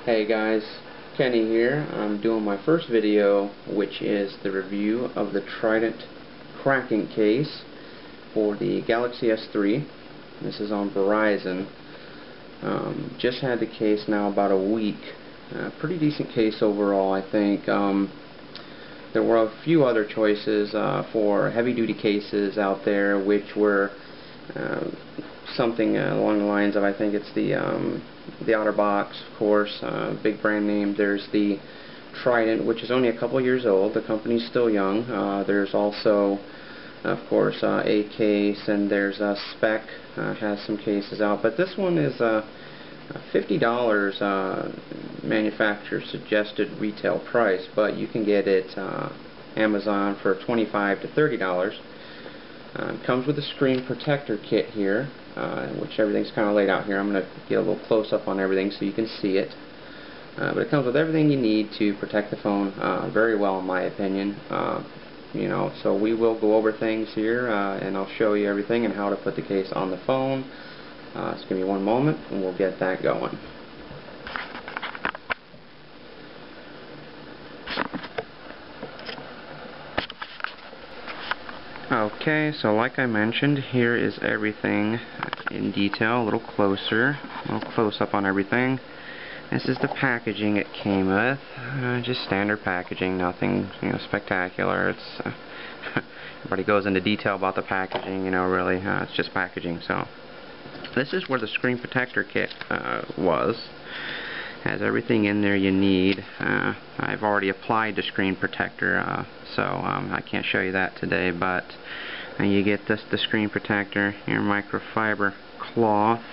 Hey guys, Kenny here. I'm doing my first video, which is the review of the Trident Kraken case for the Galaxy S3. This is on Verizon. Just had the case now about a week. Pretty decent case overall, I think. There were a few other choices for heavy-duty cases out there, which were something along the lines of, I think it's the OtterBox, of course, big brand name. There's the Trident, which is only a couple years old. The company's still young. There's also, of course, a case, and there's a Spec, has some cases out. But this one is $50 manufacturer suggested retail price, but you can get it Amazon for $25 to $30. Comes with a screen protector kit here, which everything's kind of laid out here. I'm going to get a little close up on everything so you can see it. But it comes with everything you need to protect the phone very well, in my opinion. So we will go over things here, and I'll show you everything and how to put the case on the phone. Just give me one moment and we'll get that going. Okay, so like I mentioned, here is everything in detail, a little closer, a little close up on everything. This is the packaging it came with, just standard packaging, nothing spectacular. It's everybody goes into detail about the packaging, really, it's just packaging. So this is where the screen protector kit was. Has everything in there you need. I've already applied the screen protector, so I can't show you that today, but you get the screen protector, your microfiber cloth,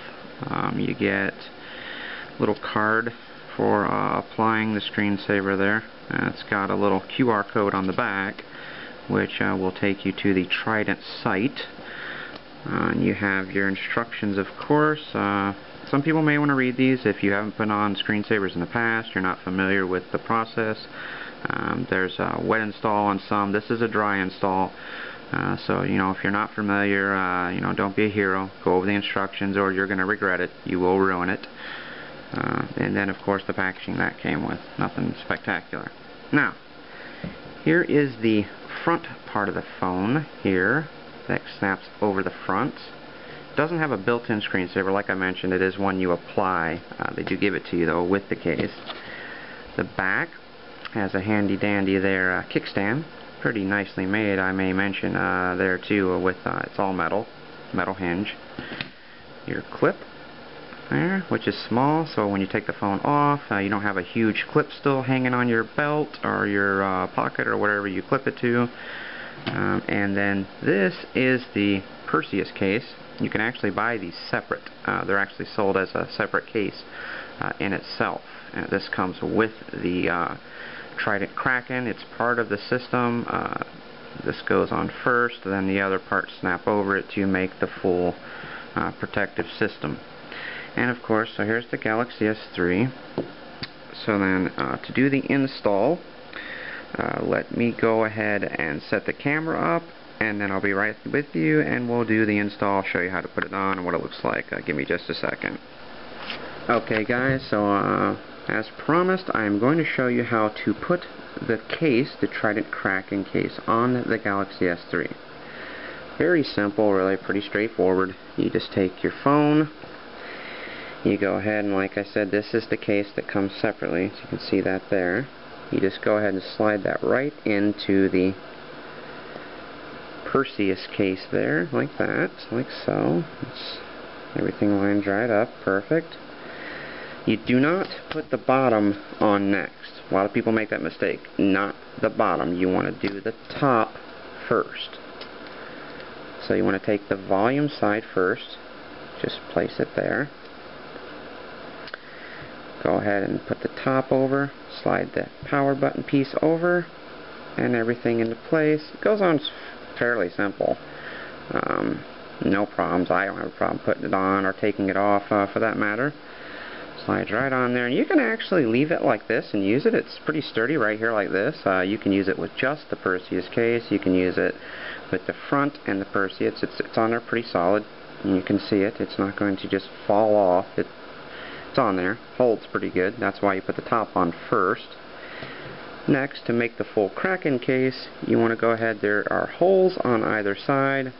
you get a little card for applying the screensaver there. It's got a little QR code on the back, which will take you to the Trident site. And you have your instructions, of course. Some people may want to read these if you haven't put on screensavers in the past, you're not familiar with the process. There's a wet install on some. This is a dry install. So, if you're not familiar, don't be a hero. Go over the instructions or you're going to regret it. You will ruin it. And then, of course, the packaging that came with. Nothing spectacular. Now, here is the front part of the phone here that snaps over the front. Doesn't have a built-in screensaver, like I mentioned. It is one you apply. They do give it to you, though, with the case. The back has a handy-dandy there kickstand. Pretty nicely made, I may mention there, too, with it's all metal hinge. Your clip there, which is small, so when you take the phone off, you don't have a huge clip still hanging on your belt or your pocket or whatever you clip it to. And then this is the Perseus case. You can actually buy these separate. They're actually sold as a separate case in itself. This comes with the Trident Kraken. It's part of the system. This goes on first, then the other parts snap over it to make the full protective system. And of course, so here's the Galaxy S3. So then, to do the install, let me go ahead and set the camera up, and then I'll be right with you and we'll do the install, show you how to put it on and what it looks like. Give me just a second. Okay guys, so as promised, I'm going to show you how to put the case, the Trident Kraken case, on the Galaxy S3. Very simple, really, pretty straightforward. You just take your phone, you go ahead and, like I said, this is the case that comes separately, so you can see that there. You just go ahead and slide that right into the Perseus case there, like that, like so. It's, everything lines right up, perfect. You do not put the bottom on next. A lot of people make that mistake. Not the bottom. You want to do the top first. So you want to take the volume side first. Just place it there. Go ahead and put the top over. Slide the power button piece over. And everything into place. It goes on fairly simple. No problems. I don't have a problem putting it on or taking it off for that matter. Slides right on there, and you can actually leave it like this and use it. It's pretty sturdy right here like this. You can use it with just the Perseus case. You can use it with the front and the Perseus. It's on there pretty solid, and you can see it. It's not going to just fall off. It's on there. Holds pretty good. That's why you put the top on first. Next, to make the full Kraken case, you want to go ahead. There are holes on either side.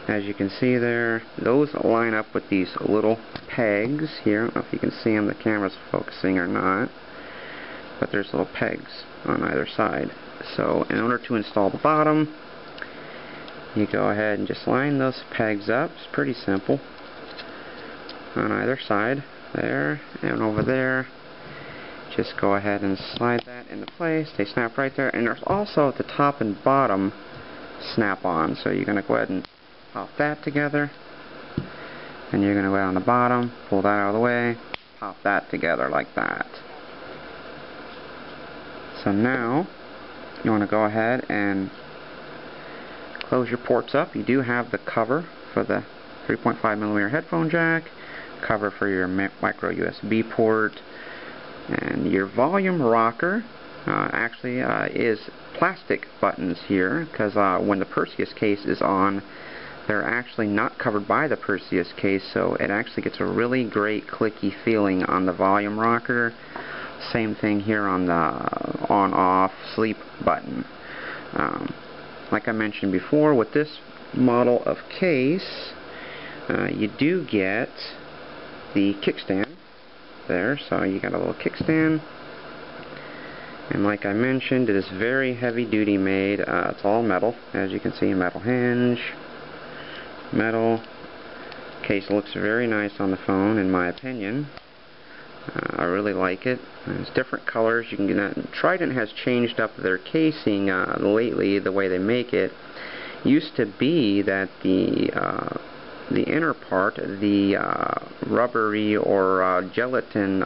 As you can see there, those line up with these little pegs here. I don't know if you can see them. The camera's focusing or not. But there's little pegs on either side. So in order to install the bottom, you go ahead and just line those pegs up. It's pretty simple. On either side, there and over there. Just go ahead and slide that into place. They snap right there. And there's also the top and bottom snap-on. So you're going to go ahead and pop that together. And you're going to go on the bottom, pull that out of the way, pop that together like that. So now, you want to go ahead and close your ports up. You do have the cover for the 3.5mm headphone jack, cover for your micro USB port, and your volume rocker actually is plastic buttons here, because when the Perseus case is on, they're actually not covered by the Perseus case, so it actually gets a really great clicky feeling on the volume rocker. Same thing here on the on-off sleep button. Like I mentioned before, with this model of case, you do get the kickstand there, so you got a little kickstand. And like I mentioned, it is very heavy duty made. It's all metal, as you can see, metal hinge, metal. Case looks very nice on the phone, in my opinion. I really like it. It's different colors. You can get. Trident has changed up their casing lately, the way they make it. Used to be that the inner part, the rubbery or gelatin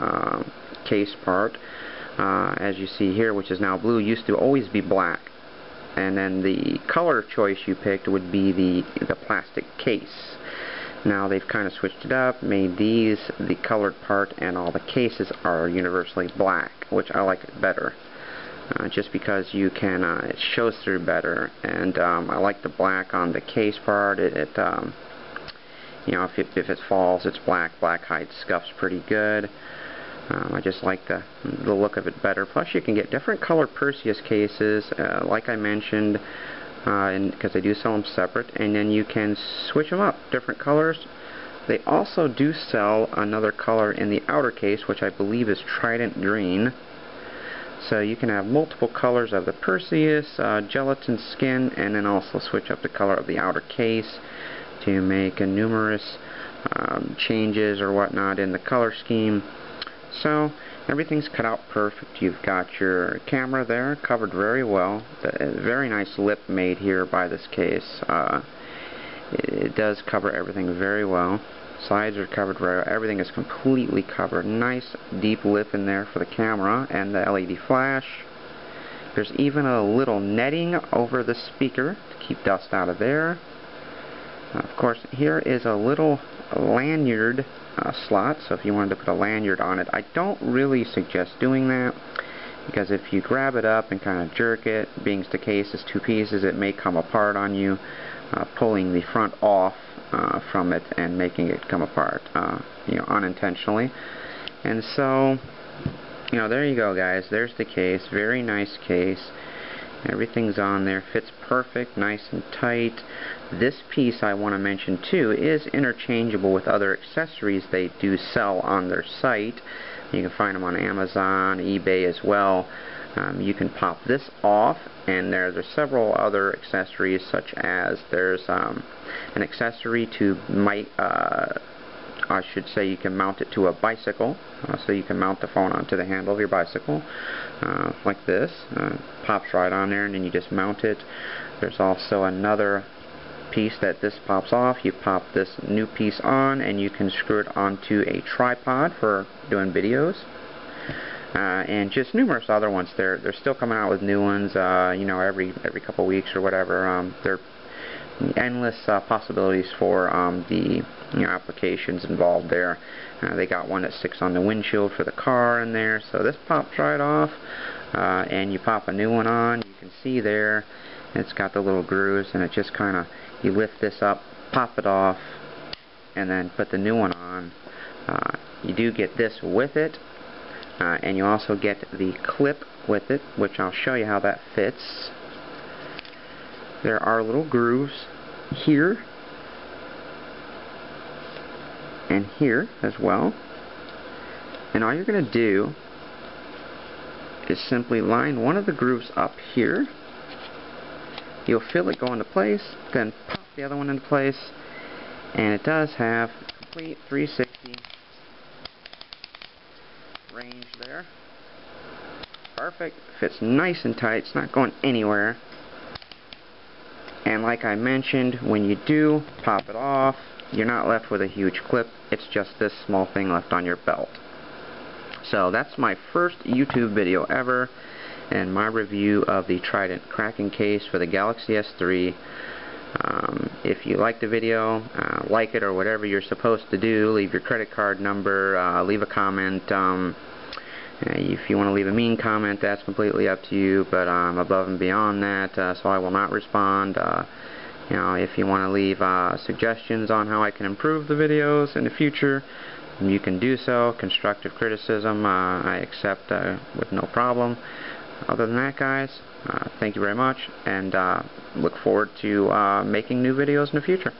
case part, as you see here, which is now blue, used to always be black. And then the color choice you picked would be the plastic case. Now they've kind of switched it up, made these the colored part, and all the cases are universally black, which I like it better. Just because you can, it shows through better, and I like the black on the case part. You know, if it falls, it's black. Black hides scuffs pretty good. I just like the look of it better. Plus, you can get different colored Perseus cases, like I mentioned, because they do sell them separate, and then you can switch them up, different colors. They also do sell another color in the outer case, which I believe is Trident Green. So you can have multiple colors of the Perseus, gelatin skin, and then also switch up the color of the outer case to make numerous changes or whatnot in the color scheme. So everything's cut out perfect. You've got your camera there covered very well. Very nice lip made here by this case. It does cover everything very well. Sides are covered very well. Everything is completely covered. Nice deep lip in there for the camera and the LED flash. There's even a little netting over the speaker to keep dust out of there. Of course, here is a little lanyard slot, so if you wanted to put a lanyard on it, I don't really suggest doing that, because if you grab it up and kind of jerk it, being the case is two pieces, it may come apart on you, pulling the front off from it and making it come apart, you know, unintentionally. And so, you know, there you go, guys. There's the case. Very nice case. Everything's on there, fits perfect, nice and tight. This piece I want to mention too is interchangeable with other accessories they do sell on their site. You can find them on Amazon, eBay as well. You can pop this off, and there's several other accessories, such as there's an accessory to I should say you can mount it to a bicycle, so you can mount the phone onto the handle of your bicycle, like this. Pops right on there, and then you just mount it. There's also another piece that this pops off. You pop this new piece on, and you can screw it onto a tripod for doing videos. And just numerous other ones. They're still coming out with new ones, you know, every couple weeks or whatever. They're endless possibilities for the applications involved there. They got one that sticks on the windshield for the car in there, so this pops right off, and you pop a new one on. You can see there it's got the little grooves, and it just kind of, you lift this up, pop it off, and then put the new one on. You do get this with it, and you also get the clip with it, which I'll show you how that fits. There are little grooves here and here as well, and all you're going to do is simply line one of the grooves up here. You'll feel it go into place, then pop the other one into place, and it does have complete 360 range there. Perfect. Fits nice and tight. It's not going anywhere. And like I mentioned, when you do pop it off, you're not left with a huge clip. It's just this small thing left on your belt. So that's my first YouTube video ever, and my review of the Trident Kraken case for the Galaxy S3. If you like the video, like it or whatever you're supposed to do, leave your credit card number, leave a comment. If you want to leave a mean comment, that's completely up to you, but I'm above and beyond that, so I will not respond. You know, if you want to leave suggestions on how I can improve the videos in the future, you can do so. Constructive criticism I accept with no problem. Other than that, guys, thank you very much, and look forward to making new videos in the future.